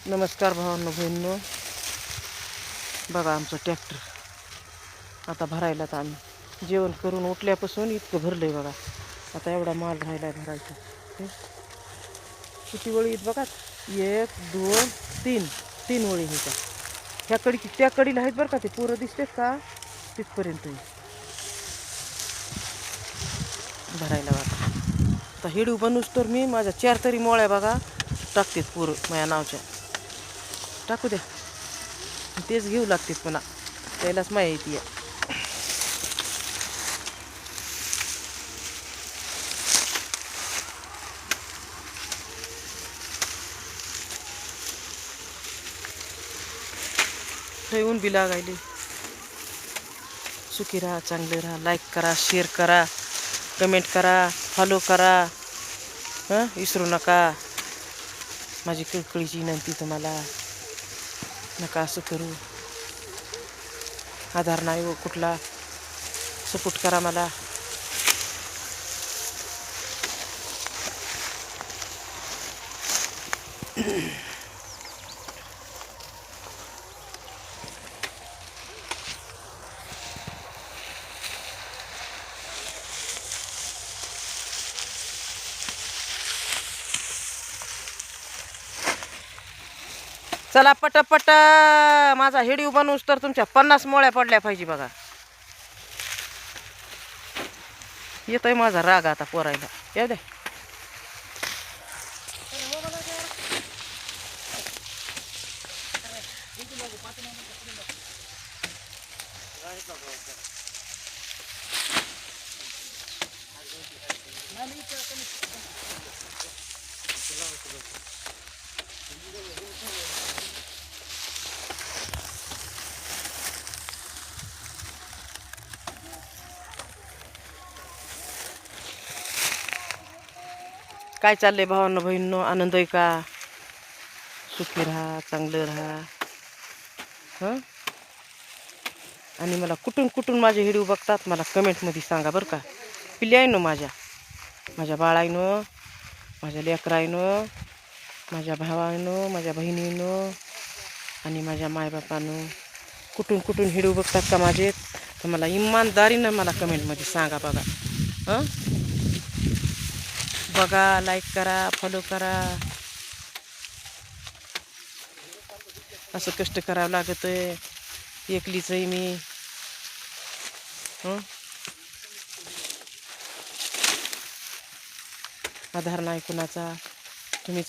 नमस्कार भावांनो बहिणींनो, बघा आमचं ट्रॅक्टर आता भरायला. तर आम्ही जेवण करून उठल्यापासून इतकं भरलंय बघा. आता एवढा माल राहिलाय भरायचा. किती वळी आहेत बघा, 1 2 3 3 वळी ह्याच्या. ह्या कडीची त्या कडीला आहेत बरं का, ते पुरं दिसतेत का तिथपर्यंत भरायला बघा. आता हिडू बनूस तर मी माझ्या 4 तरी मोळ्या बघा टाकतेत पुरं माझ्या नावच्या. टाकू द्या, तेच घेऊ लागते पुन्हा, त्यालाच माहिती आहे. ठेवून बी लागायले. सुखी राहा, चांगले राहा, लाईक करा, शेअर करा, कमेंट करा, फॉलो करा, विसरू नका. माझी कळकळीची विनंती तुम्हाला, नका असं करू. आधार नाही हो कुठला, सपोर्ट करा मला. चला पटपट, माझा हिडीव बनवूस तर तुमच्या 50 मोळ्या पडल्या पाहिजे बघा. येतोय माझा राग आता पोरायला. येऊ द्या. काय चाललंय भावांनो बहिणींनो, आनंद आहे का? सुखी राहा, चांगलं राहा. आणि मला कुठून कुठून माझे व्हिडिओ बघतात मला कमेंटमध्ये सांगा बरं का. पिल्ली आहे ना माझ्या बाळाईनं, माझ्या लेकराईनं, माझ्या भावानं, माझ्या बहिणीनं आणि माझ्या मायबापानं कुठून कुठून व्हिडिओ बघतात का माझे, तर मला इमानदारीनं मला कमेंटमध्ये सांगा बघा. बघा, लाईक करा, फॉलो करा. असं कष्ट करावं लागतंय, एकलीच आहे मी. आधार नाही कुणाचा. तुम्हीच